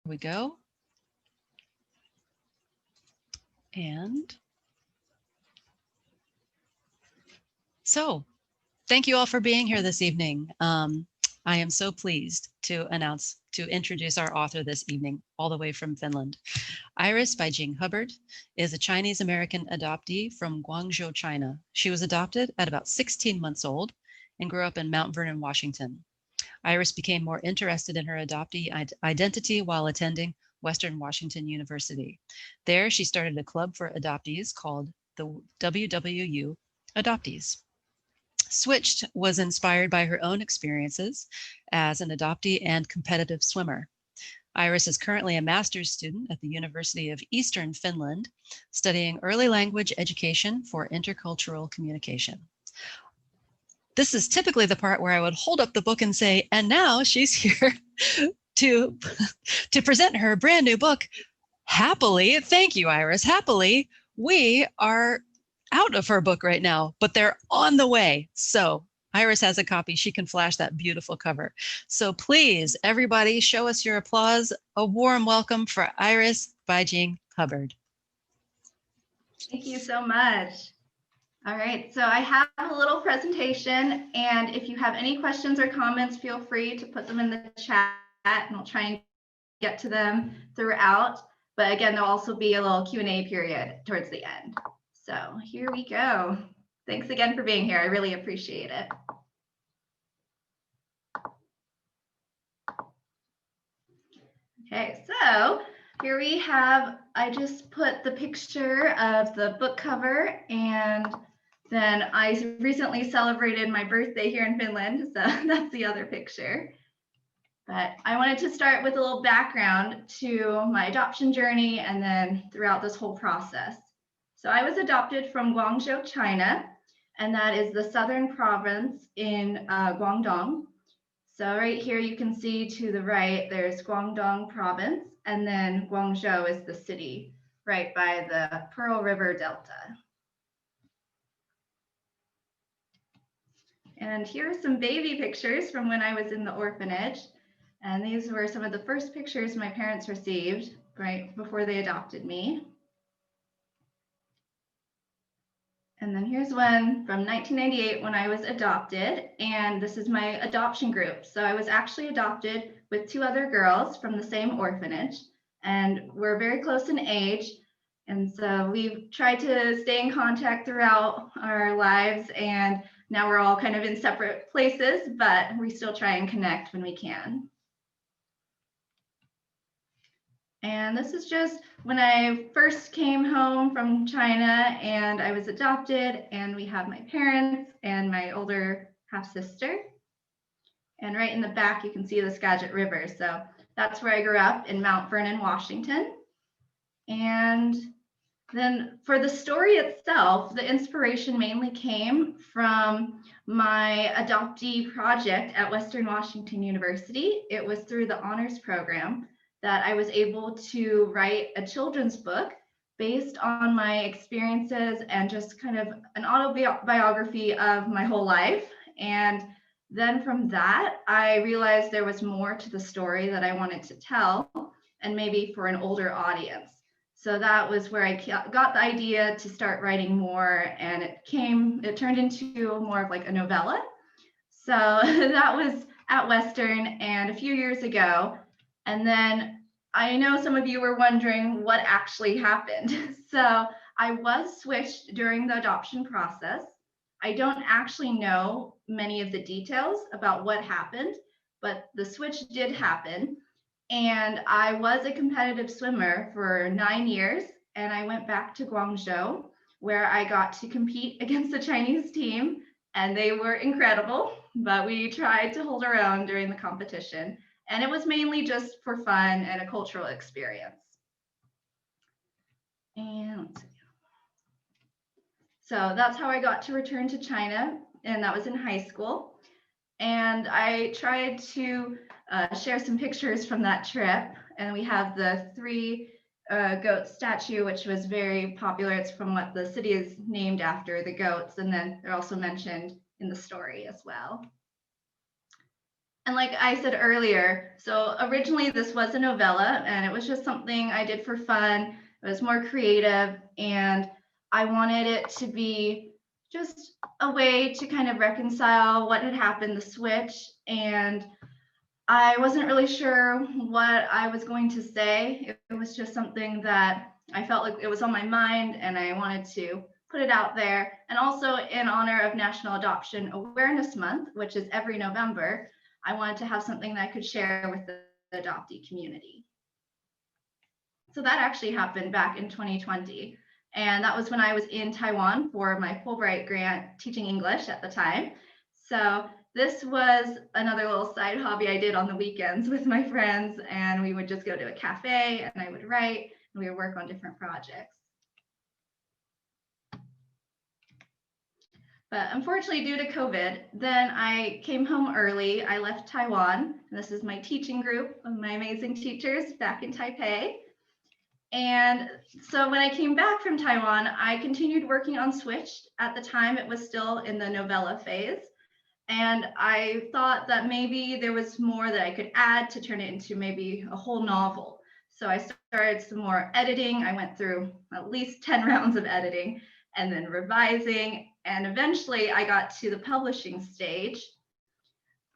we go. And so thank you all for being here this evening. I am so pleased to introduce our author this evening, all the way from Finland. Iris Baijing Hubbard is a Chinese-American adoptee from Guangzhou, China. She was adopted at about 16 months old and grew up in Mount Vernon, Washington. Iris became more interested in her adoptee identity while attending Western Washington University. There, she started a club for adoptees called the WWU Adoptees. Switched was inspired by her own experiences as an adoptee and competitive swimmer. Iris is currently a master's student at the University of Eastern Finland, studying early language education for intercultural communication. This is typically the part where I would hold up the book and say, and now she's here to present her brand new book. Happily, thank you, Iris. Happily, we are out of her book right now, but they're on the way. So Iris has a copy. She can flash that beautiful cover. So please, everybody, show us your applause. A warm welcome for Iris Baijing Hubbard. Thank you so much. All right, so I have a little presentation, and if you have any questions or comments, feel free to put them in the chat, and I'll try and get to them throughout. But again, there'll also be a little Q&A period towards the end. So here we go. Thanks again for being here. I really appreciate it. Okay, so here we have, I just put the picture of the book cover, and then I recently celebrated my birthday here in Finland, so that's the other picture. But I wanted to start with a little background to my adoption journey and then throughout this whole process. So I was adopted from Guangzhou, China, and that is the southern province in Guangdong. So right here you can see to the right, there's Guangdong province, and then Guangzhou is the city right by the Pearl River Delta. And here are some baby pictures from when I was in the orphanage. And these were some of the first pictures my parents received right before they adopted me. And then here's one from 1998 when I was adopted, and this is my adoption group. So I was actually adopted with 2 other girls from the same orphanage, and we're very close in age. And so we've tried to stay in contact throughout our lives, and now we're all kind of in separate places, but we still try and connect when we can. And this is just when I first came home from China and I was adopted, and we have my parents and my older half sister. And right in the back, you can see the Skagit River. So that's where I grew up, in Mount Vernon, Washington. And then for the story itself, the inspiration mainly came from my adoptee project at Western Washington University. It was through the honors program that I was able to write a children's book based on my experiences and just kind of an autobiography of my whole life. And then from that, I realized there was more to the story that I wanted to tell, and maybe for an older audience. So that was where I got the idea to start writing more, and it turned into more of like a novella. So that was at Western and a few years ago. And then I know some of you were wondering what actually happened. So I was switched during the adoption process. I don't actually know many of the details about what happened, but the switch did happen. And I was a competitive swimmer for 9 years, and I went back to Guangzhou, where I got to compete against the Chinese team, and they were incredible, but we tried to hold our own during the competition. And it was mainly just for fun and a cultural experience. And let's see. So that's how I got to return to China, and that was in high school. And I tried to share some pictures from that trip, and we have the 3 goat statue, which was very popular. It's from what the city is named after, the goats, and then they're also mentioned in the story as well. And like I said earlier, so originally this was a novella and it was just something I did for fun. It was more creative and I wanted it to be just a way to kind of reconcile what had happened, the switch. And I wasn't really sure what I was going to say. It was just something that I felt like it was on my mind and I wanted to put it out there. And also in honor of National Adoption Awareness Month, which is every November, I wanted to have something that I could share with the adoptee community. So that actually happened back in 2020. And that was when I was in Taiwan for my Fulbright grant teaching English at the time. So this was another little side hobby I did on the weekends with my friends, and we would just go to a cafe and I would write and we would work on different projects. But unfortunately, due to COVID, then I came home early. I left Taiwan. And this is my teaching group of my amazing teachers back in Taipei. And so when I came back from Taiwan, I continued working on Switch. At the time, it was still in the novella phase. And I thought that maybe there was more that I could add to turn it into maybe a whole novel. So I started some more editing. I went through at least 10 rounds of editing and then revising. And eventually I got to the publishing stage.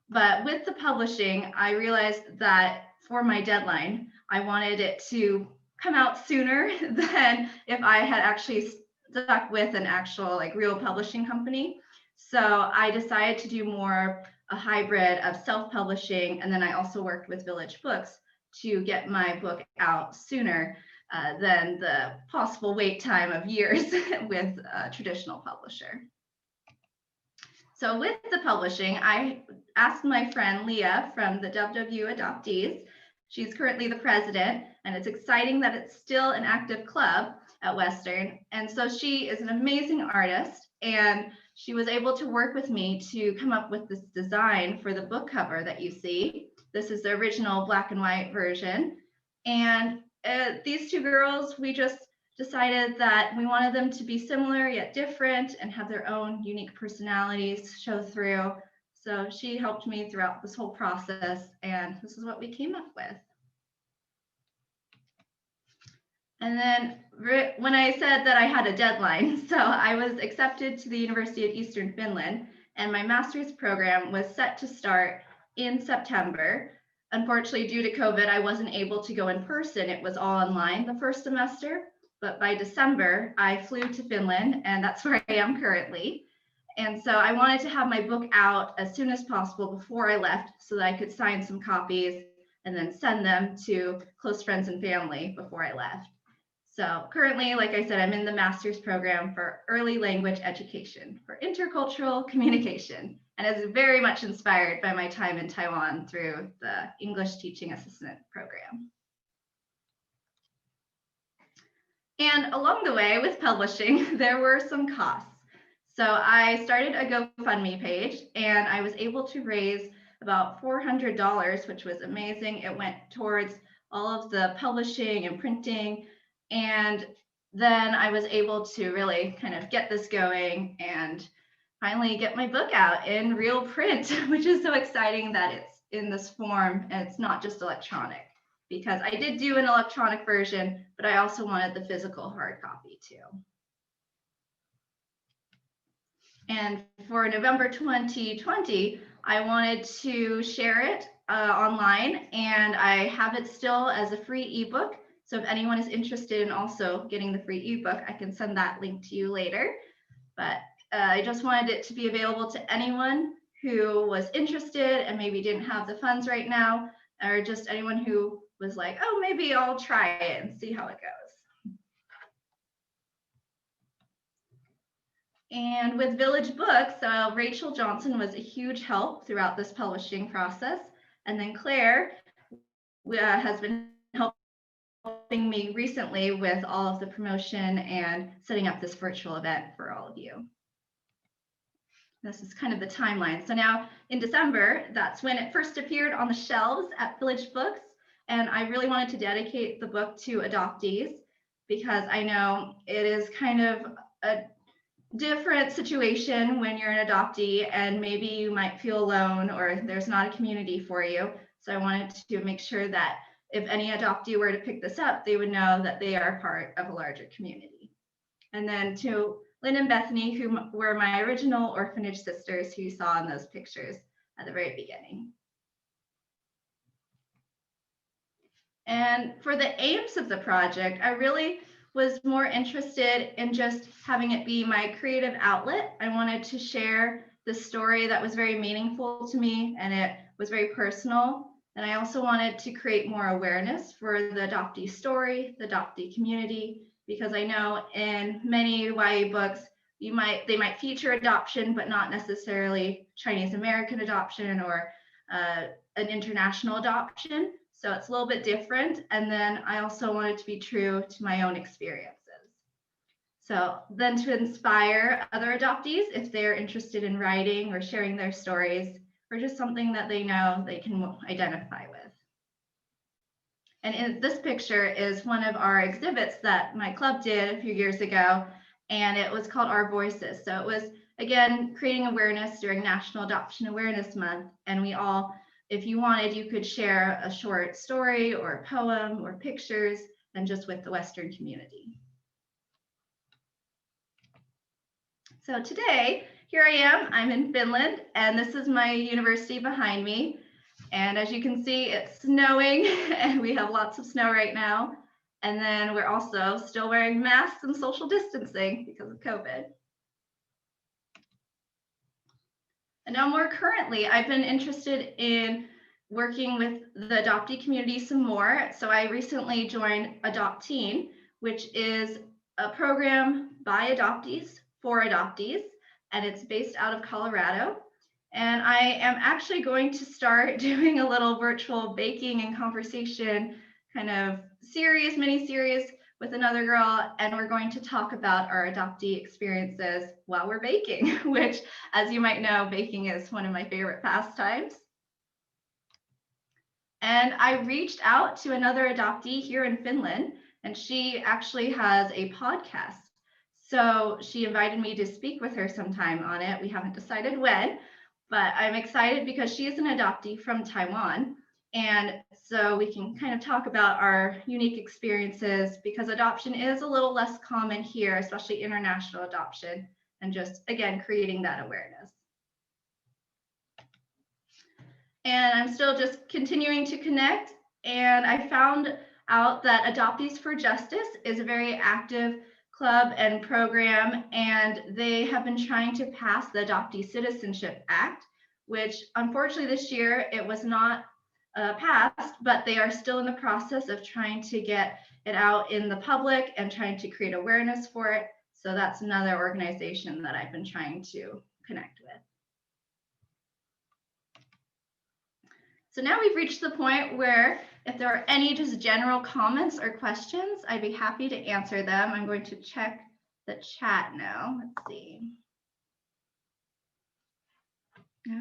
But with the publishing, I realized that for my deadline, I wanted it to come out sooner than if I had actually stuck with an actual like real publishing company. So I decided to do more a hybrid of self-publishing. And then I also worked with Village Books to get my book out sooner than the possible wait time of years with a traditional publisher. So with the publishing, I asked my friend Leila from the WWU Adoptees. She's currently the president, and it's exciting that it's still an active club at Western. And so she is an amazing artist, and she was able to work with me to come up with this design for the book cover that you see. This is the original black and white version. And these two girls, we just decided that we wanted them to be similar yet different and have their own unique personalities show through. So she helped me throughout this whole process, and this is what we came up with. And then when I said that I had a deadline, so I was accepted to the University of Eastern Finland, and my master's program was set to start in September. Unfortunately, due to COVID, I wasn't able to go in person. It was all online the first semester. But by December, I flew to Finland, and that's where I am currently. And so I wanted to have my book out as soon as possible before I left so that I could sign some copies and then send them to close friends and family before I left. So currently, like I said, I'm in the master's program for early language education for intercultural communication. And it's very much inspired by my time in Taiwan through the English teaching assistant program. And along the way with publishing, there were some costs. So I started a GoFundMe page and I was able to raise about $400, which was amazing. It went towards all of the publishing and printing. And then I was able to really kind of get this going and finally get my book out in real print, which is so exciting that it's in this form and it's not just electronic. Because I did do an electronic version, but I also wanted the physical hard copy too. And for November 2020, I wanted to share it online, and I have it still as a free ebook. So if anyone is interested in also getting the free ebook, I can send that link to you later. But I just wanted it to be available to anyone who was interested and maybe didn't have the funds right now, or just anyone who was like, oh, maybe I'll try it and see how it goes. And with Village Books, Rachel Johnson was a huge help throughout this publishing process. And then Claire has been helping me recently with all of the promotion and setting up this virtual event for all of you. This is kind of the timeline. So now in December, that's when it first appeared on the shelves at Village Books. And I really wanted to dedicate the book to adoptees because I know it is kind of different situation when you're an adoptee and maybe you might feel alone or there's not a community for you. So I wanted to make sure that if any adoptee were to pick this up, they would know that they are part of a larger community. And then to Lynn and Bethany, who were my original orphanage sisters who you saw in those pictures at the very beginning. And for the aims of the project, I really was more interested in just having it be my creative outlet. I wanted to share the story that was very meaningful to me and it was very personal. And I also wanted to create more awareness for the adoptee story, the adoptee community, because I know in many YA books, they might feature adoption, but not necessarily Chinese American adoption or an international adoption. So it's a little bit different. And then I also wanted to be true to my own experiences. So then to inspire other adoptees, if they're interested in writing or sharing their stories, or just something that they know they can identify with. And in this picture is one of our exhibits that my club did a few years ago, and it was called Our Voices. So it was, again, creating awareness during National Adoption Awareness Month. And we all, if you wanted, you could share a short story or a poem or pictures, and just with the Western community. So today, here I am, I'm in Finland, and this is my university behind me. And as you can see, it's snowing, and we have lots of snow right now. And then we're also still wearing masks and social distancing because of COVID. And now more currently, I've been interested in working with the adoptee community some more. So I recently joined Adoptee, which is a program by adoptees for adoptees, and it's based out of Colorado. And I am actually going to start doing a little virtual baking and conversation kind of series, mini series with another girl, and we're going to talk about our adoptee experiences while we're baking, which, as you might know, baking is one of my favorite pastimes. And I reached out to another adoptee here in Finland, and she actually has a podcast. So she invited me to speak with her sometime on it. We haven't decided when, but I'm excited because she is an adoptee from Taiwan. And so we can kind of talk about our unique experiences because adoption is a little less common here, especially international adoption, and just, again, creating that awareness. And I'm still just continuing to connect. And I found out that Adoptees for Justice is a very active club and program, and they have been trying to pass the Adoptee Citizenship Act, which unfortunately this year it was not passed, but they are still in the process of trying to get it out in the public and trying to create awareness for it. So that's another organization that I've been trying to connect with. So now we've reached the point where if there are any just general comments or questions, I'd be happy to answer them. I'm going to check the chat now. Let's see.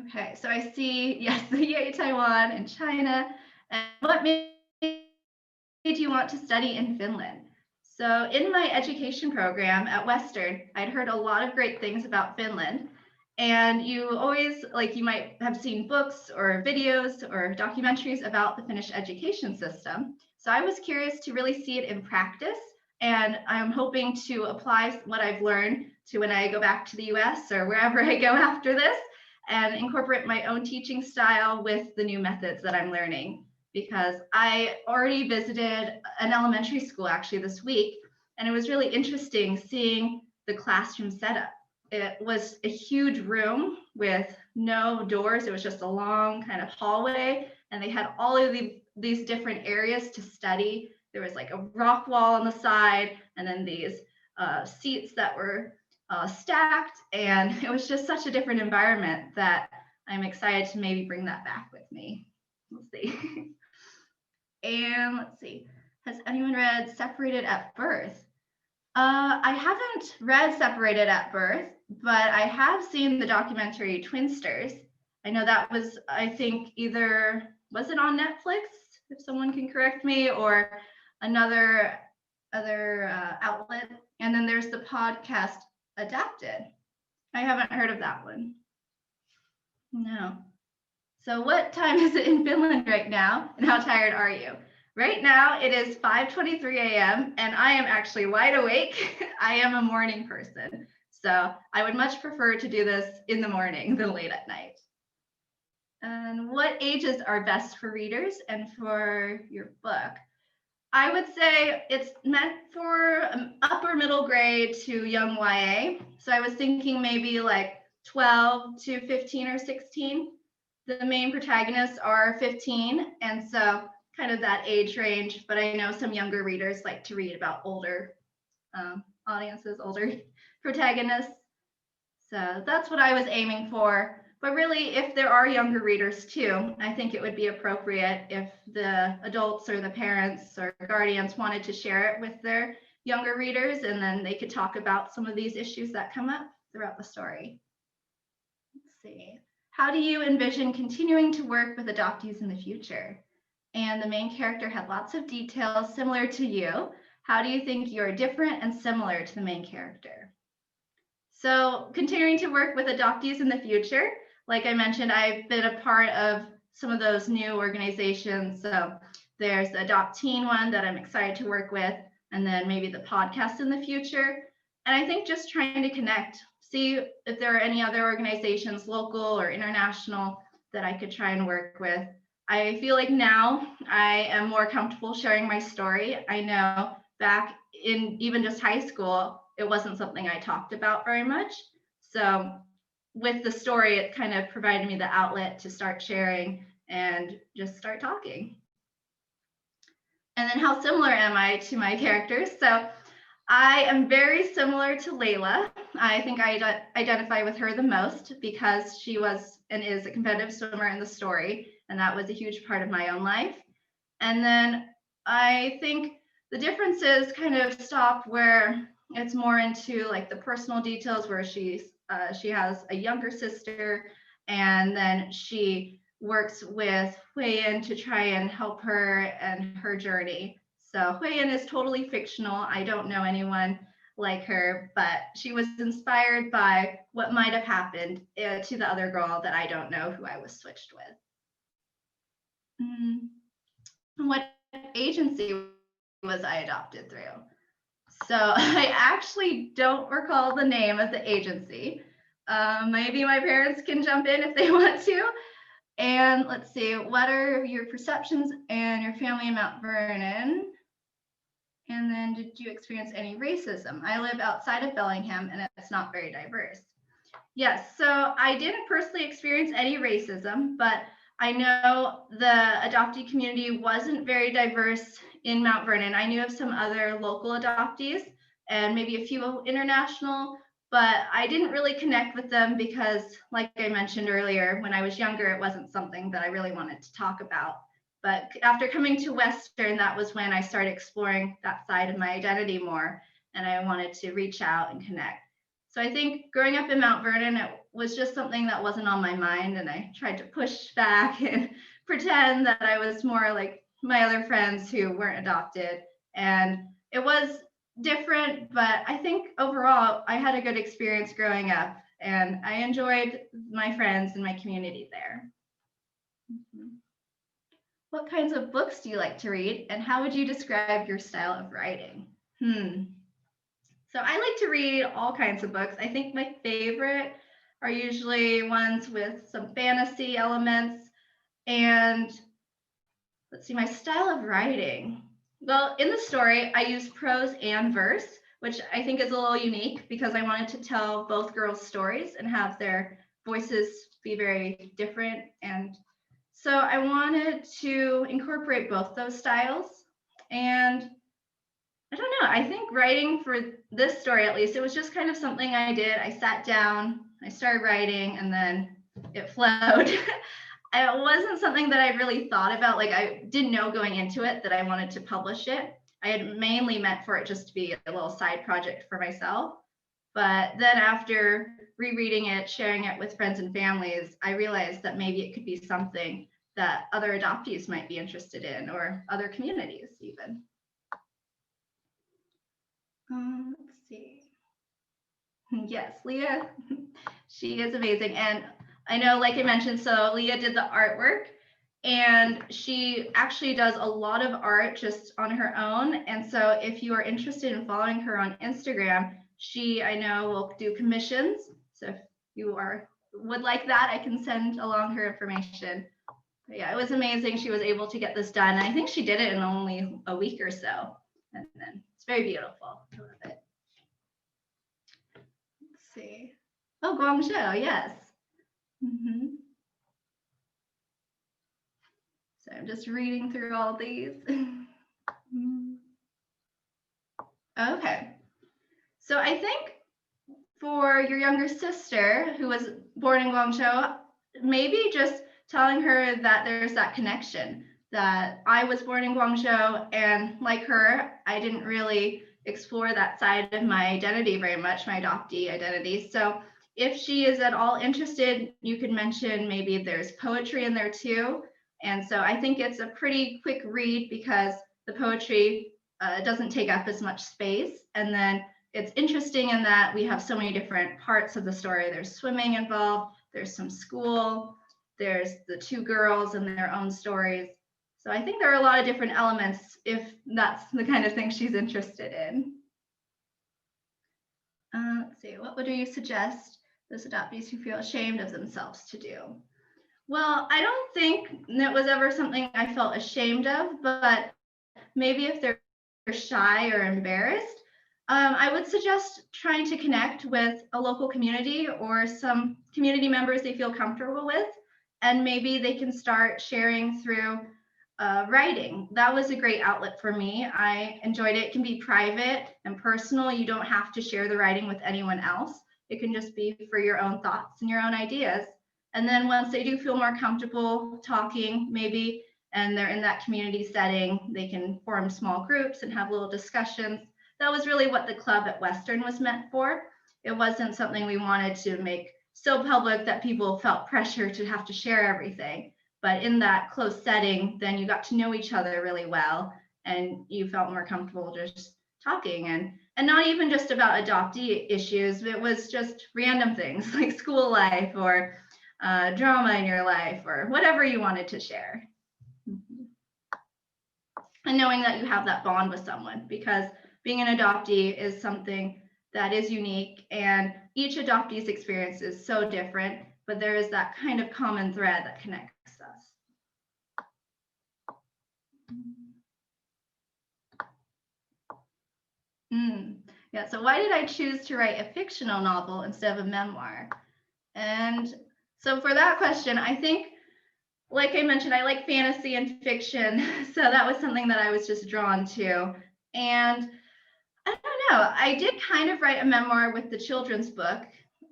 Okay, so I see, yes, the Yay Taiwan and China. And what made you want to study in Finland? So in my education program at Western, I'd heard a lot of great things about Finland. And you always, like, you might have seen books or videos or documentaries about the Finnish education system. So I was curious to really see it in practice. And I'm hoping to apply what I've learned to when I go back to the US or wherever I go after this, and incorporate my own teaching style with the new methods that I'm learning. Because I already visited an elementary school actually this week, and it was really interesting seeing the classroom setup. It was a huge room with no doors. It was just a long kind of hallway, and they had all of these different areas to study. There was like a rock wall on the side, and then these seats that were stacked, and it was just such a different environment that I'm excited to maybe bring that back with me. We'll see. And let's see, has anyone read Separated at Birth? I haven't read Separated at Birth, but I have seen the documentary Twinsters. I know that was, I think, either, was it on Netflix, if someone can correct me, or another outlet. And then there's the podcast Adopted. I haven't heard of that one. No. So what time is it in Finland right now, and how tired are you? Right now it is 5:23 a.m. and I am actually wide awake. I am a morning person, so I would much prefer to do this in the morning than late at night. And what ages are best for readers and for your book? I would say it's meant for upper middle grade to young YA. So I was thinking maybe like 12 to 15 or 16. The main protagonists are 15, and so kind of that age range, but I know some younger readers like to read about older audiences, older protagonists. So that's what I was aiming for. But really, if there are younger readers too, I think it would be appropriate if the adults or the parents or guardians wanted to share it with their younger readers, and then they could talk about some of these issues that come up throughout the story. Let's see. How do you envision continuing to work with adoptees in the future? And the main character had lots of details similar to you. How do you think you're different and similar to the main character? So continuing to work with adoptees in the future, like I mentioned, I've been a part of some of those new organizations. So there's the Adopteen one that I'm excited to work with, and then maybe the podcast in the future. And I think just trying to connect, see if there are any other organizations, local or international, that I could try and work with. I feel like now I am more comfortable sharing my story. I know back in even just high school, it wasn't something I talked about very much. So with the story, it kind of provided me the outlet to start sharing and just start talking. And then how similar am I to my characters? So I am very similar to Leila. I think I identify with her the most because she was and is a competitive swimmer in the story, and that was a huge part of my own life. And then I think the differences kind of stop where it's more into like the personal details, where she has a younger sister, and then she works with Huiyin to try and help her and her journey. So Huiyin is totally fictional. I don't know anyone like her, but she was inspired by what might have happened to the other girl that I don't know who I was switched with. What agency was I adopted through? So I actually don't recall the name of the agency. Maybe my parents can jump in if they want to. And let's see, what are your perceptions and your family in Mount Vernon? And then did you experience any racism? I live outside of Bellingham and it's not very diverse. Yes, so I didn't personally experience any racism, but I know the adoptee community wasn't very diverse in Mount Vernon. I knew of some other local adoptees and maybe a few international, but I didn't really connect with them because, like I mentioned earlier, when I was younger, it wasn't something that I really wanted to talk about. But after coming to Western, that was when I started exploring that side of my identity more, and I wanted to reach out and connect. So I think growing up in Mount Vernon, it was just something that wasn't on my mind, and I tried to push back and pretend that I was more like my other friends who weren't adopted. And it was different, but I think overall I had a good experience growing up, and I enjoyed my friends and my community there. What kinds of books do you like to read, and how would you describe your style of writing? So I like to read all kinds of books. I think my favorite are usually ones with some fantasy elements. And let's see, my style of writing. Well, in the story, I use prose and verse, which I think is a little unique because I wanted to tell both girls' stories and have their voices be very different. And so I wanted to incorporate both those styles. And I don't know, I think writing for this story, at least, it was just kind of something I did. I sat down, I started writing, and then it flowed. It wasn't something that I really thought about. Like, I didn't know going into it that I wanted to publish it. I had mainly meant for it just to be a little side project for myself. But then after rereading it, sharing it with friends and families, I realized that maybe it could be something that other adoptees might be interested in, or other communities even. Let's see. Yes, Leah, she is amazing. And I know, like I mentioned, so Leah did the artwork, and she actually does a lot of art just on her own. And so if you are interested in following her on Instagram, she, I know, will do commissions. So if you would like that, I can send along her information. But yeah, it was amazing. She was able to get this done. And I think she did it in only a week or so. And then it's very beautiful. I love it. Let's see. Oh, Guangzhou, yes. So I'm just reading through all these. Okay. So I think for your younger sister who was born in Guangzhou, maybe just telling her that there's that connection, that I was born in Guangzhou, and like her, I didn't really explore that side of my identity very much, my adoptee identity. So if she is at all interested, you could mention maybe there's poetry in there too. And so I think it's a pretty quick read because the poetry doesn't take up as much space. And then it's interesting in that we have so many different parts of the story. There's swimming involved, there's some school, there's the two girls and their own stories. So I think there are a lot of different elements if that's the kind of thing she's interested in. Let's see, what would you suggest those adoptees who feel ashamed of themselves to do? Well, I don't think it was ever something I felt ashamed of, but maybe if they're shy or embarrassed, I would suggest trying to connect with a local community or some community members they feel comfortable with, and maybe they can start sharing through writing. That was a great outlet for me. I enjoyed it. It can be private and personal. You don't have to share the writing with anyone else. It can just be for your own thoughts and your own ideas. And then once they do feel more comfortable talking, maybe, and they're in that community setting, they can form small groups and have little discussions. That was really what the club at Western was meant for. It wasn't something we wanted to make so public that people felt pressure to have to share everything. But in that close setting, then you got to know each other really well, and you felt more comfortable just talking, and not even just about adoptee issues. It was just random things like school life or drama in your life or whatever you wanted to share. And knowing that you have that bond with someone, because being an adoptee is something that is unique, and each adoptee's experience is so different, but there is that kind of common thread that connects us. Yeah, so why did I choose to write a fictional novel instead of a memoir? And so for that question, I think, like I mentioned, I like fantasy and fiction. So that was something that I was just drawn to. And I don't know, I did kind of write a memoir with the children's book,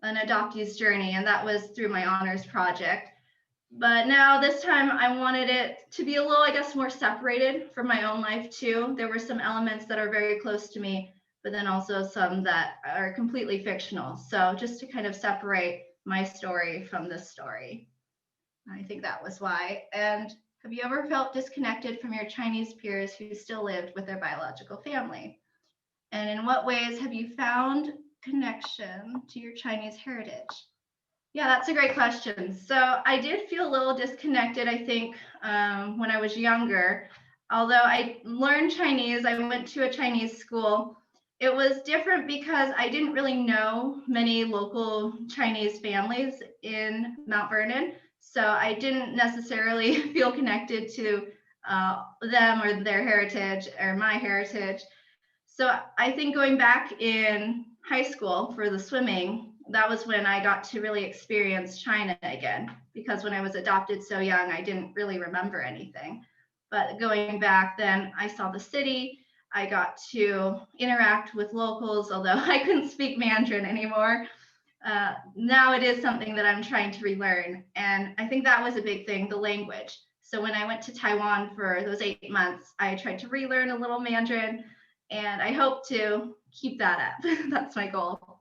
An Adoptee's Journey, and that was through my honors project. But now this time I wanted it to be a little, I guess, more separated from my own life too. There were some elements that are very close to me, but then also some that are completely fictional. So just to kind of separate my story from this story. I think that was why. And have you ever felt disconnected from your Chinese peers who still lived with their biological family? And in what ways have you found connection to your Chinese heritage? Yeah, that's a great question. So I did feel a little disconnected, I think, when I was younger. Although I learned Chinese, I went to a Chinese school. It was different because I didn't really know many local Chinese families in Mount Vernon. So I didn't necessarily feel connected to them or their heritage or my heritage. So I think going back in high school for the swimming, that was when I got to really experience China again, because when I was adopted so young, I didn't really remember anything. But going back then, I saw the city, I got to interact with locals, although I couldn't speak Mandarin anymore. Now it is something that I'm trying to relearn. And I think that was a big thing, the language. So when I went to Taiwan for those 8 months, I tried to relearn a little Mandarin, and I hope to keep that up. That's my goal.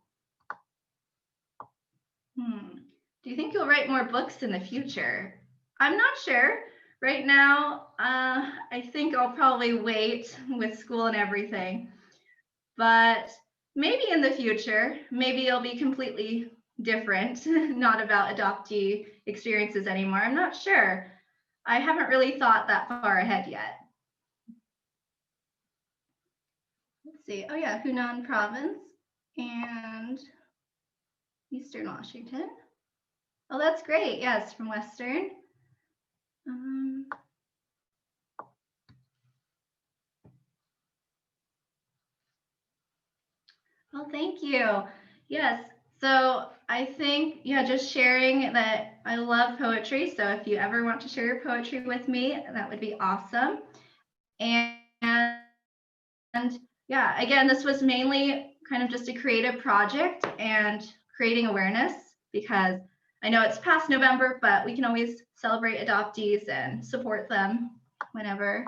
Do you think you'll write more books in the future? I'm not sure. Right now, I think I'll probably wait with school and everything. But maybe in the future, maybe it'll be completely different, not about adoptee experiences anymore. I'm not sure. I haven't really thought that far ahead yet. Let's see. Oh yeah, Hunan province and Eastern Washington. Oh, that's great. Yes, from Western. Well, thank you. Yes. So I think, yeah, just sharing that I love poetry. So if you ever want to share your poetry with me, that would be awesome. And yeah, again, this was mainly kind of just a creative project and creating awareness, because I know it's past November, but we can always celebrate adoptees and support them whenever.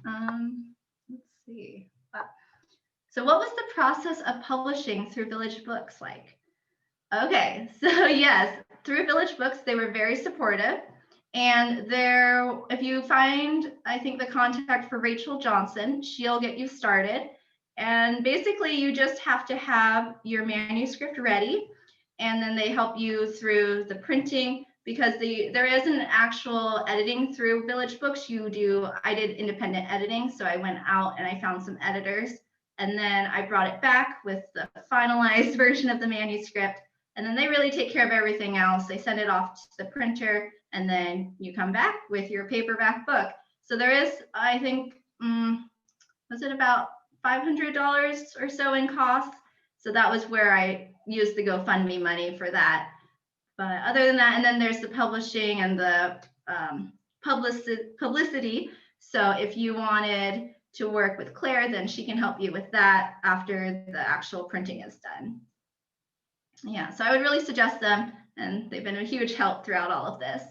Let's see. So what was the process of publishing through Village Books like? Okay, so yes, through Village Books, they were very supportive. And there, if you find, I think, the contact for Rachel Johnson, she'll get you started. And basically, you just have to have your manuscript ready, and then they help you through the printing, because there is an actual editing through Village Books. I did independent editing, so I went out and I found some editors, and then I brought it back with the finalized version of the manuscript. And then they really take care of everything else. They send it off to the printer, and then you come back with your paperback book. So there is, I think, was it about $500 or so in cost? So that was where I used the GoFundMe money for that. But other than that, and then there's the publishing and the publicity. So if you wanted to work with Claire, then she can help you with that after the actual printing is done. Yeah, so I would really suggest them, and they've been a huge help throughout all of this.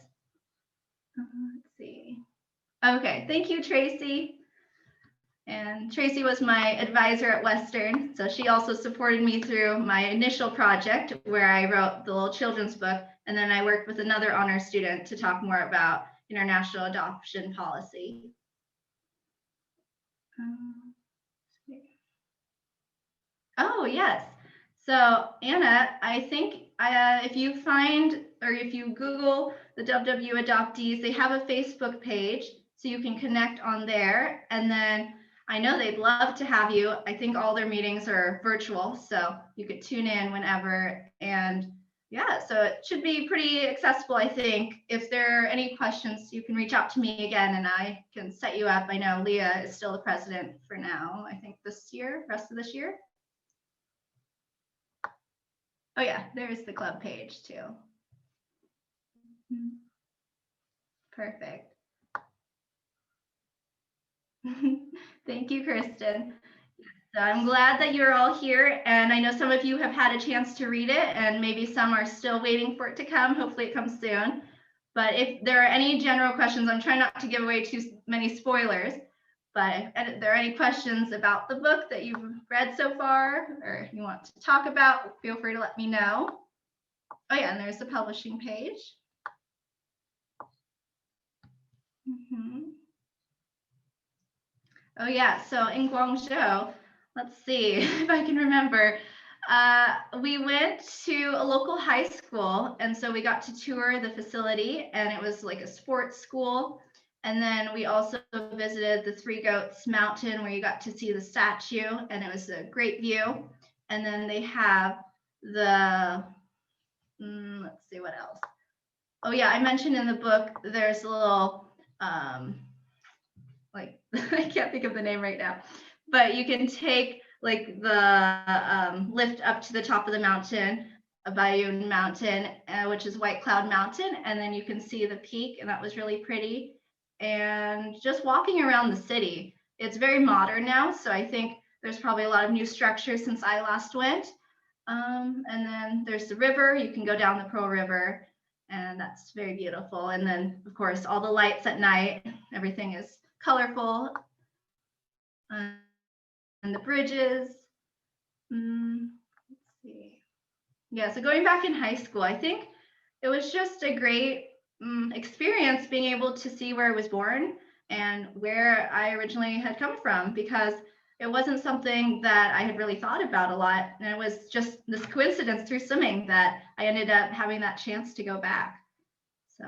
Let's see. Okay, thank you, Tracy. And Tracy was my advisor at Western, so she also supported me through my initial project where I wrote the little children's book, and then I worked with another honor student to talk more about international adoption policy. Oh, yes. So Anna, I think if you find, or if you Google the WWU Adoptees, they have a Facebook page, so you can connect on there. And then I know they'd love to have you. I think all their meetings are virtual, so you could tune in whenever. And yeah, so it should be pretty accessible, I think. If there are any questions, you can reach out to me again and I can set you up. I know Leah is still the president for now, I think this year, rest of this year. Oh yeah, there's the club page too. Perfect. Thank you, Kristen. So I'm glad that you're all here, and I know some of you have had a chance to read it, and maybe some are still waiting for it to come. Hopefully it comes soon. But if there are any general questions, I'm trying not to give away too many spoilers, but if there are any questions about the book that you've read so far or you want to talk about, feel free to let me know. Oh yeah, and there's the publishing page. Oh yeah, so in Guangzhou, let's see if I can remember. We went to a local high school, and so we got to tour the facility, and it was like a sports school. And then we also visited the Three Goats Mountain, where you got to see the statue, and it was a great view. And then they have the, let's see what else. Oh yeah, I mentioned in the book, there's a little, like, I can't think of the name right now, but you can take like the lift up to the top of the mountain, Baijing Mountain, which is White Cloud Mountain, and then you can see the peak, and that was really pretty. And just walking around the city, it's very modern now, so I think there's probably a lot of new structures since I last went. And then there's the river, you can go down the Pearl River, and that's very beautiful. And then of course all the lights at night, everything is colorful, and the bridges. Let's see. Yeah, so going back in high school, I think it was just a great experience being able to see where I was born and where I originally had come from, because It wasn't something that I had really thought about a lot. And it was just this coincidence through swimming that I ended up having that chance to go back. So,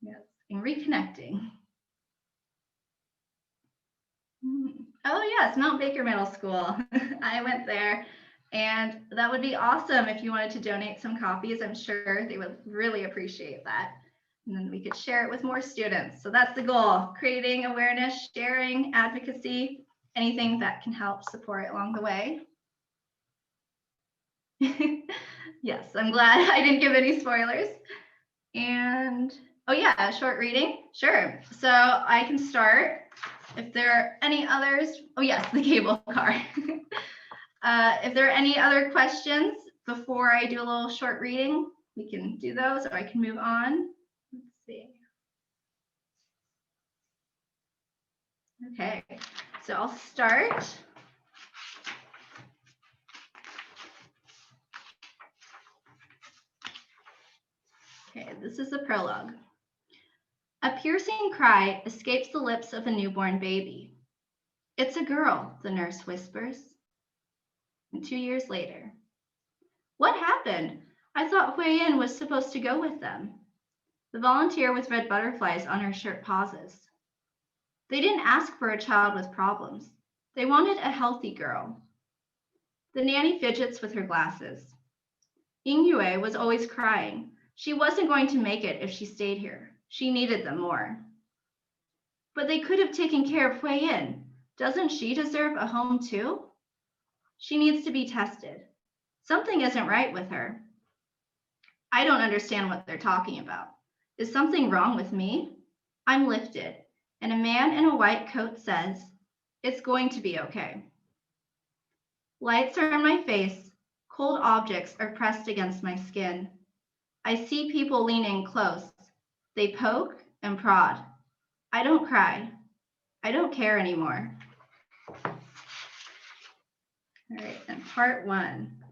yes, and reconnecting. Oh, yes, Mount Baker Middle School. I went there, and that would be awesome if you wanted to donate some copies. I'm sure they would really appreciate that. And then we could share it with more students. So that's the goal, creating awareness, sharing, advocacy, anything that can help support along the way. Yes, I'm glad I didn't give any spoilers. And, oh yeah, short reading, sure. So I can start. If there are any others, oh yes, the cable car. If there are any other questions before I do a little short reading, we can do those, or I can move on. Let's see. Okay, so I'll start. Okay, this is the prologue. A piercing cry escapes the lips of a newborn baby. It's a girl, the nurse whispers. And 2 years later, what happened? I thought Hui Yin was supposed to go with them. The volunteer with red butterflies on her shirt pauses. They didn't ask for a child with problems. They wanted a healthy girl. The nanny fidgets with her glasses. Ying Yue was always crying. She wasn't going to make it if she stayed here. She needed them more. But they could have taken care of Hui Yin. Doesn't she deserve a home too? She needs to be tested. Something isn't right with her. I don't understand what they're talking about. Is something wrong with me? I'm lifted, and a man in a white coat says, "It's going to be okay." Lights are on my face. Cold objects are pressed against my skin. I see people leaning close. They poke and prod. I don't cry. I don't care anymore. All right, and part 1.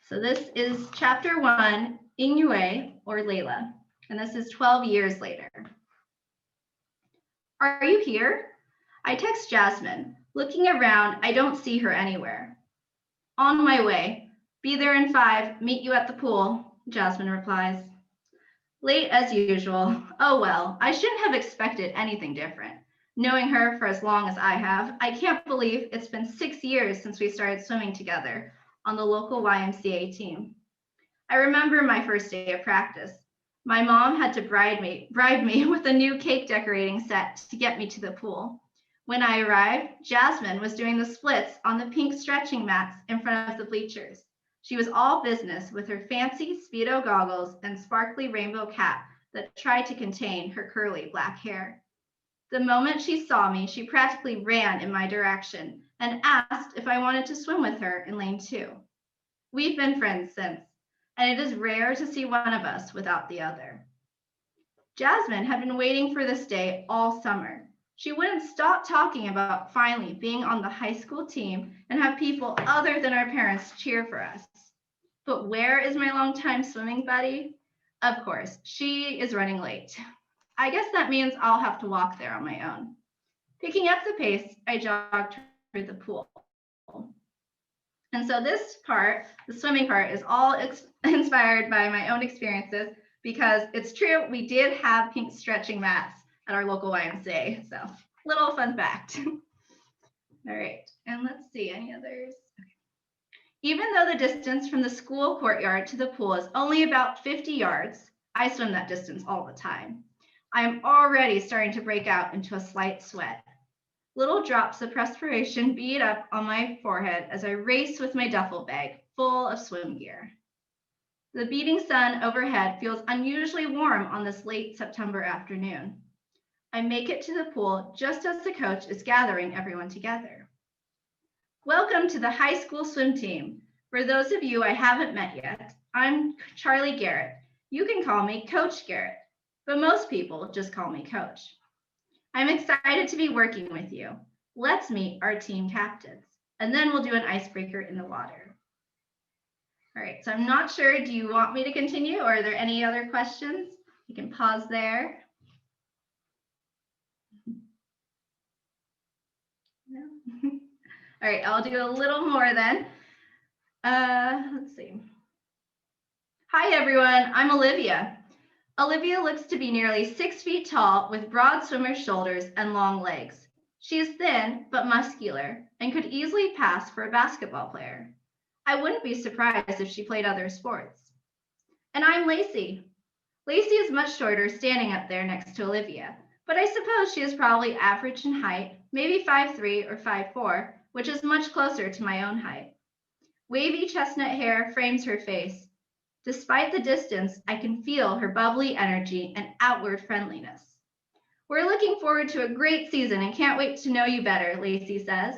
So this is chapter 1, Ying Yue, or Leila, and this is 12 years later. Are you here? I text Jasmine. Looking around, I don't see her anywhere. On my way. Be there in 5. Meet you at the pool, Jasmine replies. Late as usual. Oh well, I shouldn't have expected anything different. Knowing her for as long as I have, I can't believe it's been 6 years since we started swimming together on the local YMCA team. I remember my first day of practice. My mom had to bribe me with a new cake decorating set to get me to the pool. When I arrived, Jasmine was doing the splits on the pink stretching mats in front of the bleachers. She was all business with her fancy Speedo goggles and sparkly rainbow cap that tried to contain her curly black hair. The moment she saw me, she practically ran in my direction and asked if I wanted to swim with her in lane 2. We've been friends since, and it is rare to see one of us without the other. Jasmine had been waiting for this day all summer. She wouldn't stop talking about finally being on the high school team and have people other than our parents cheer for us. But where is my longtime swimming buddy? Of course, she is running late. I guess that means I'll have to walk there on my own. Picking up the pace, I jogged toward the pool. And so this part, the swimming part, is all inspired by my own experiences because it's true, we did have pink stretching mats at our local YMCA. So little fun fact. All right, and let's see, any others? Okay. Even though the distance from the school courtyard to the pool is only about 50 yards, I swim that distance all the time. I am already starting to break out into a slight sweat. Little drops of perspiration bead up on my forehead as I race with my duffel bag full of swim gear. The beating sun overhead feels unusually warm on this late September afternoon. I make it to the pool just as the coach is gathering everyone together. Welcome to the high school swim team. For those of you I haven't met yet, I'm Charlie Garrett. You can call me Coach Garrett, but most people just call me Coach. I'm excited to be working with you. Let's meet our team captains, and then we'll do an icebreaker in the water. All right, so I'm not sure, do you want me to continue or are there any other questions? You can pause there. No? All right, I'll do a little more then. Let's see. Hi, everyone. I'm Olivia. Olivia looks to be nearly 6 feet tall with broad swimmer's shoulders and long legs. She is thin but muscular and could easily pass for a basketball player. I wouldn't be surprised if she played other sports. And I'm Lacey. Lacey is much shorter standing up there next to Olivia, but I suppose she is probably average in height, maybe 5'3" or 5'4", which is much closer to my own height. Wavy chestnut hair frames her face. Despite the distance, I can feel her bubbly energy and outward friendliness. We're looking forward to a great season and can't wait to know you better, Lacey says.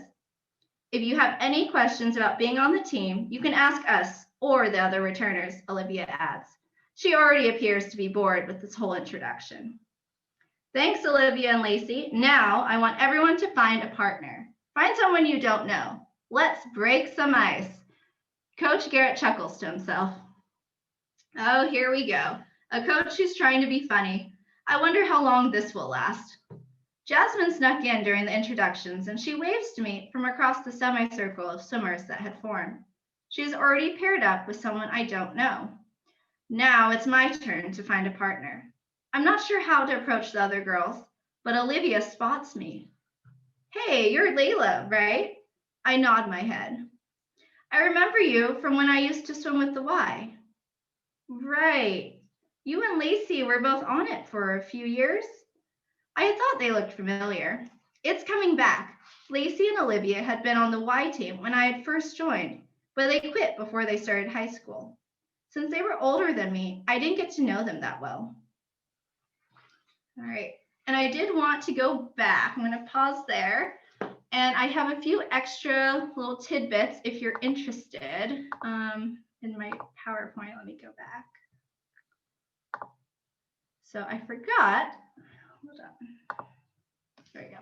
If you have any questions about being on the team, you can ask us or the other returners, Olivia adds. She already appears to be bored with this whole introduction. Thanks, Olivia and Lacey. Now I want everyone to find a partner. Find someone you don't know. Let's break some ice. Coach Garrett chuckles to himself. Oh, here we go. A coach who's trying to be funny. I wonder how long this will last. Jasmine snuck in during the introductions, and she waves to me from across the semicircle of swimmers that had formed. She is already paired up with someone I don't know. Now it's my turn to find a partner. I'm not sure how to approach the other girls, but Olivia spots me. Hey, you're Leila, right? I nod my head. I remember you from when I used to swim with the Y. Right. You and Lacey were both on it for a few years. I thought they looked familiar. It's coming back. Lacey and Olivia had been on the Y team when I had first joined, but they quit before they started high school. Since they were older than me, I didn't get to know them that well. All right, and I did want to go back. I'm going to pause there, and I have a few extra little tidbits if you're interested in my PowerPoint. Let me go back. So I forgot. Hold on. There we go.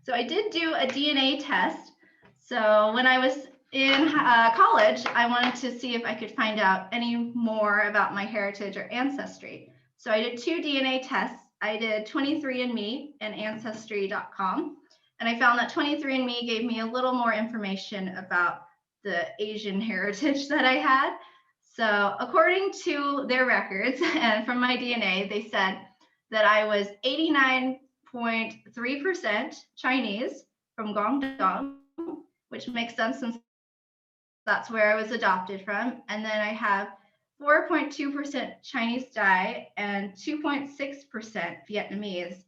So I did do a DNA test. So when I was in college, I wanted to see if I could find out any more about my heritage or ancestry. So I did 2 DNA tests. I did 23andMe and Ancestry.com. And I found that 23andMe gave me a little more information about the Asian heritage that I had. So according to their records and from my DNA, they said that I was 89.3% Chinese from Guangzhou, which makes sense since that's where I was adopted from. And then I have 4.2% Chinese Thai and 2.6% Vietnamese.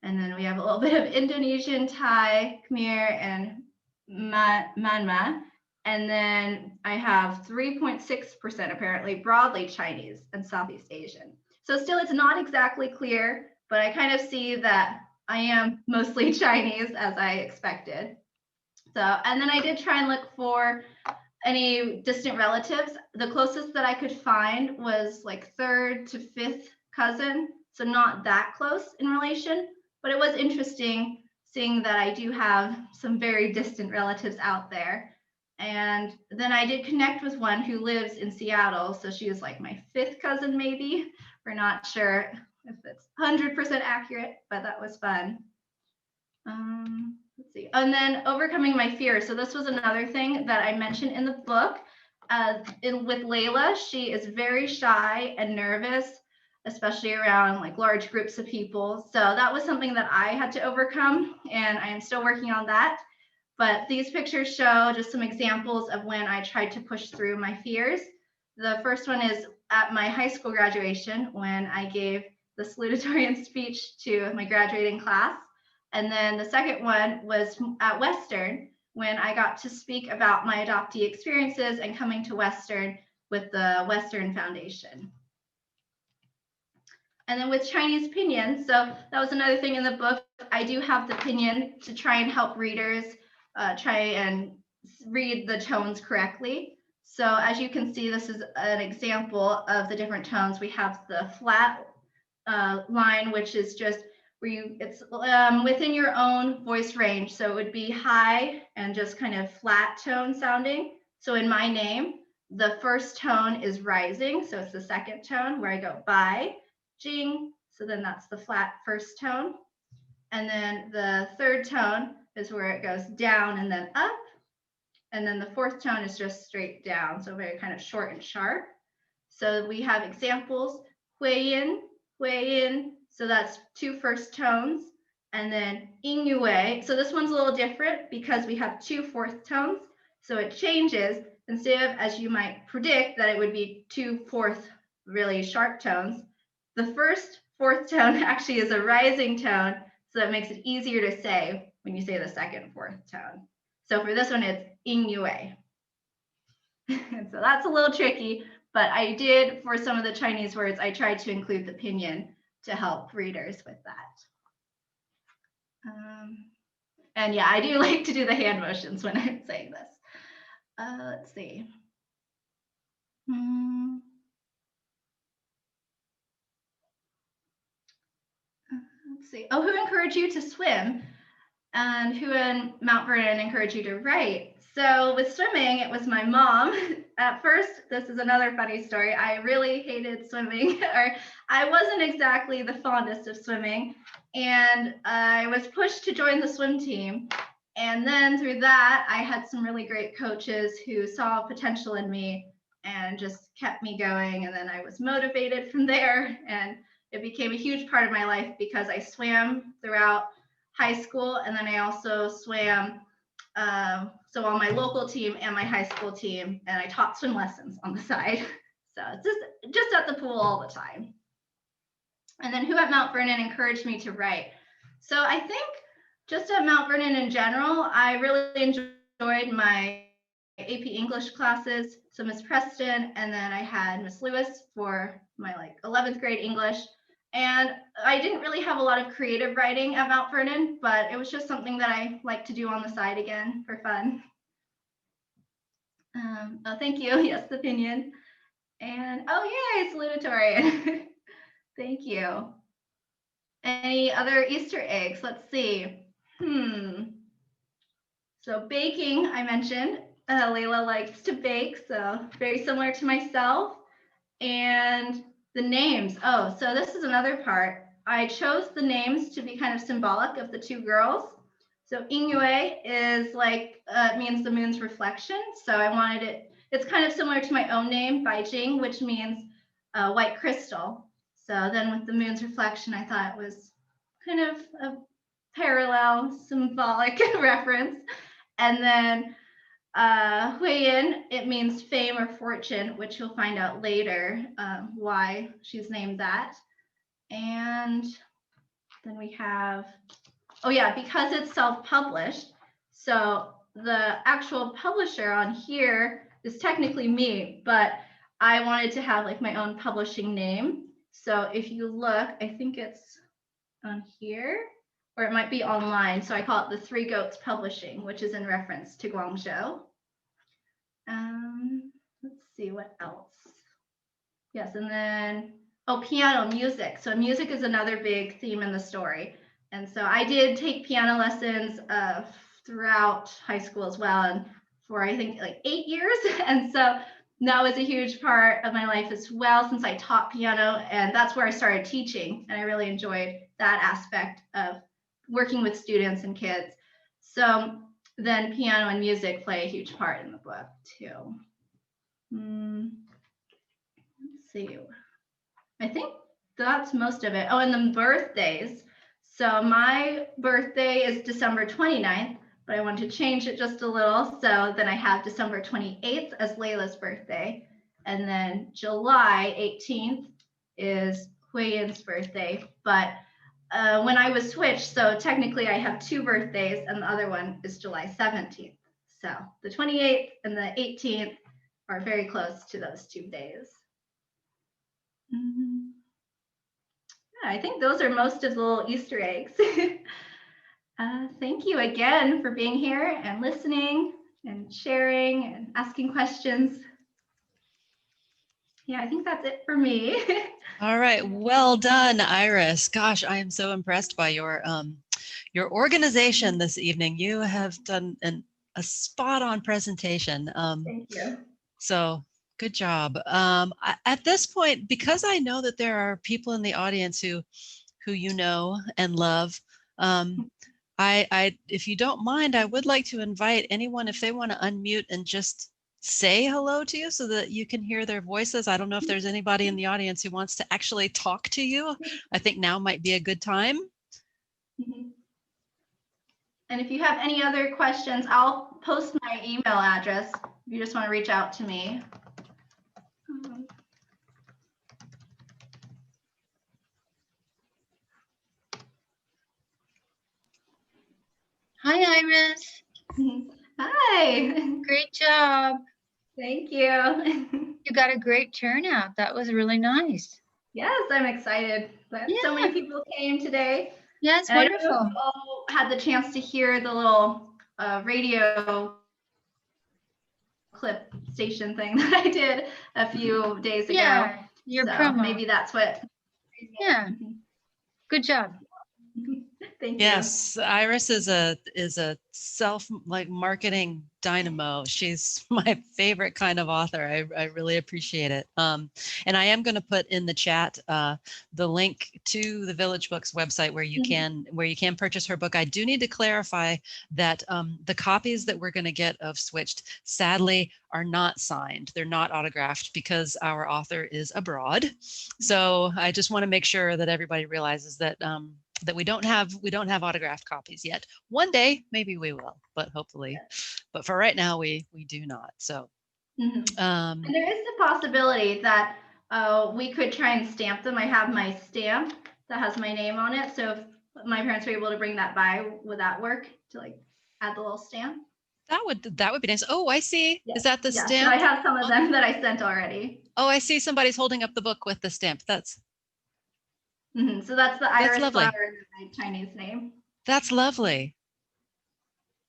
And then we have a little bit of Indonesian, Thai, Khmer, and Myanmar. And then I have 3.6% apparently broadly Chinese and Southeast Asian. So still it's not exactly clear, but I kind of see that I am mostly Chinese as I expected. So, and then I did try and look for any distant relatives. The closest that I could find was like 3rd to 5th cousin. So not that close in relation, but it was interesting seeing that I do have some very distant relatives out there. And then I did connect with one who lives in Seattle. So she was like my 5th cousin, maybe. We're not sure if it's 100% accurate, but that was fun. Let's see. And then overcoming my fear. So this was another thing that I mentioned in the book. With Leila, she is very shy and nervous, especially around like large groups of people. So that was something that I had to overcome, and I am still working on that. But these pictures show just some examples of when I tried to push through my fears. The first one is at my high school graduation when I gave the salutatorian speech to my graduating class. And then the second one was at Western when I got to speak about my adoptee experiences and coming to Western with the Western Foundation. And then with Chinese pinyin, so that was another thing in the book. I do have the pinyin to try and help readers try and read the tones correctly. So as you can see, this is an example of the different tones. We have the flat line, which is just where it's within your own voice range. So it would be high and just kind of flat tone sounding. So in my name, the first tone is rising. So it's the second tone where I go Bai, Jing. So then that's the flat first tone. And then the third tone is where it goes down and then up. and then the fourth tone is just straight down, so very kind of short and sharp. So we have examples, hui yin, so that's 2 first tones, and then Ying Yue. So this one's a little different because we have 2 fourth tones, so it changes. Instead of, as you might predict, that it would be 2 fourth really sharp tones, the first fourth tone actually is a rising tone, so that makes it easier to say when you say the second fourth tone. So for this one, it's Ying Yue. So that's a little tricky, but I did, for some of the Chinese words, I tried to include the pinyin to help readers with that. And yeah, I do like to do the hand motions when I'm saying this. Let's see. Let's see. Oh, who encouraged you to swim? And who in Mount Vernon encouraged you to write? So with swimming, it was my mom. At first, this is another funny story. I really hated swimming, or I wasn't exactly the fondest of swimming. And I was pushed to join the swim team. And then through that, I had some really great coaches who saw potential in me and just kept me going. And then I was motivated from there. And it became a huge part of my life because I swam throughout high school, and then I also swam so on my local team and my high school team, and I taught swim lessons on the side. So it's just at the pool all the time. And then who at Mount Vernon encouraged me to write? So I think just at Mount Vernon in general, I really enjoyed my AP English classes. So Miss Preston, and then I had Miss Lewis for my 11th grade English. And I didn't really have a lot of creative writing at Mount Vernon, but it was just something that I like to do on the side again for fun. Oh, thank you. Yes, the opinion. And oh, yay, salutatorian. Thank you. Any other Easter eggs? Let's see. So baking, I mentioned. Leila likes to bake, so very similar to myself. And the names. Oh, so this is another part. I chose the names to be kind of symbolic of the 2 girls. So Ying Yue is means the moon's reflection. So I wanted it, it's kind of similar to my own name, Baijing, which means white crystal. So then with the moon's reflection, I thought it was kind of a parallel symbolic reference. And then Huiyin, it means fame or fortune, which you'll find out later why she's named that. And then we have, oh yeah, because it's self-published. So the actual publisher on here is technically me, but I wanted to have my own publishing name. So if you look, I think it's on here, or it might be online. So I call it the Three Goats Publishing, which is in reference to Guangzhou. Let's see what else. Yes, and then, oh, piano music. So music is another big theme in the story. And so I did take piano lessons throughout high school as well, and for I think 8 years. And so that was a huge part of my life as well, since I taught piano, and that's where I started teaching. And I really enjoyed that aspect of working with students and kids. So then piano and music play a huge part in the book too. Let's see. I think that's most of it. Oh, and then birthdays. So my birthday is December 29th, but I want to change it just a little. So then I have December 28th as Leila's birthday. And then July 18th is Huiyin's birthday. But when I was switched, so technically I have 2 birthdays, and the other one is July 17th. So the 28th and the 18th are very close to those 2 days. Yeah, I think those are most of the little Easter eggs. Thank you again for being here and listening and sharing and asking questions. Yeah, I think that's it for me. All right, well done, Iris. Gosh, I am so impressed by your organization this evening. You have done a spot-on presentation. Thank you. So good job. At this point, because I know that there are people in the audience who you know and love, if you don't mind, I would like to invite anyone if they want to unmute and just say hello to you so that you can hear their voices. I don't know if there's anybody in the audience who wants to actually talk to you. I think now might be a good time. And if you have any other questions, I'll post my email address if you just want to reach out to me. Hi, Iris. Hi. Great job. Thank you. You got a great turnout. That was really nice. Yes, I'm excited that so many people came today. Yeah, it's and wonderful. I don't know if you all had the chance to hear the little radio clip station thing that I did a few days ago. Yeah, your promo. Maybe that's what. Yeah. Good job. Thank yes, you. Iris is a self marketing dynamo. She's my favorite kind of author. I really appreciate it. And I am going to put in the chat the link to the Village Books website where you can purchase her book. I do need to clarify that the copies that we're going to get of Switched sadly are not signed. They're not autographed because our author is abroad. So I just want to make sure that everybody realizes that that we don't have autographed copies yet. One day maybe we will, but hopefully, but for right now we do not. So and there is the possibility that we could try and stamp them. I have my stamp that has my name on it, so if my parents were able to bring that by, would that work to like add the little stamp? That would be nice. Oh, I see. Is that the stamp? So I have some of them that I sent already. Oh, I see somebody's holding up the book with the stamp. That's so that's the iris lovely. flower in my Chinese name. That's lovely.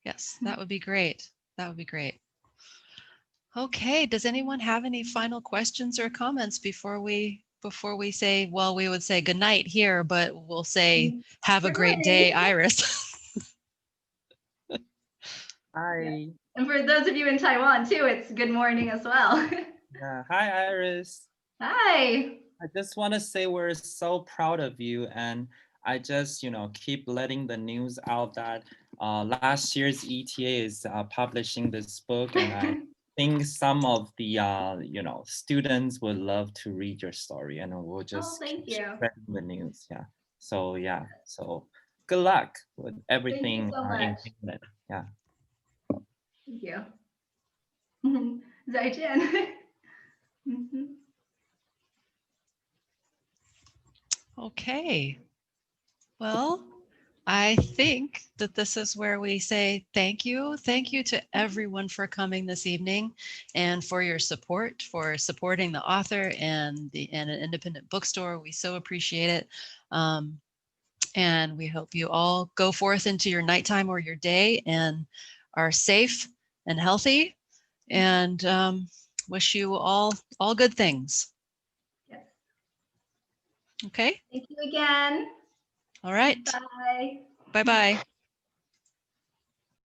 Yes, that would be great. That would be great. Okay, does anyone have any final questions or comments before we say, well, we would say good night here, but we'll say have a great day, Iris. Hi. Yeah. And for those of you in Taiwan too, it's good morning as well. Yeah. Hi, Iris. Hi. I just want to say we're so proud of you, and I just, keep letting the news out that last year's ETA is publishing this book, and I think some of the, students would love to read your story, and we'll just keep spreading the news. Yeah. So yeah. So good luck with everything in England. Yeah. Thank you. 再见. Okay. Well, I think that this is where we say thank you. Thank you to everyone for coming this evening and for your support, for supporting the author and an independent bookstore. We so appreciate it. And we hope you all go forth into your nighttime or your day and are safe and healthy, and wish you all good things. Yes. Okay. Thank you again. All right. Bye. Bye-bye.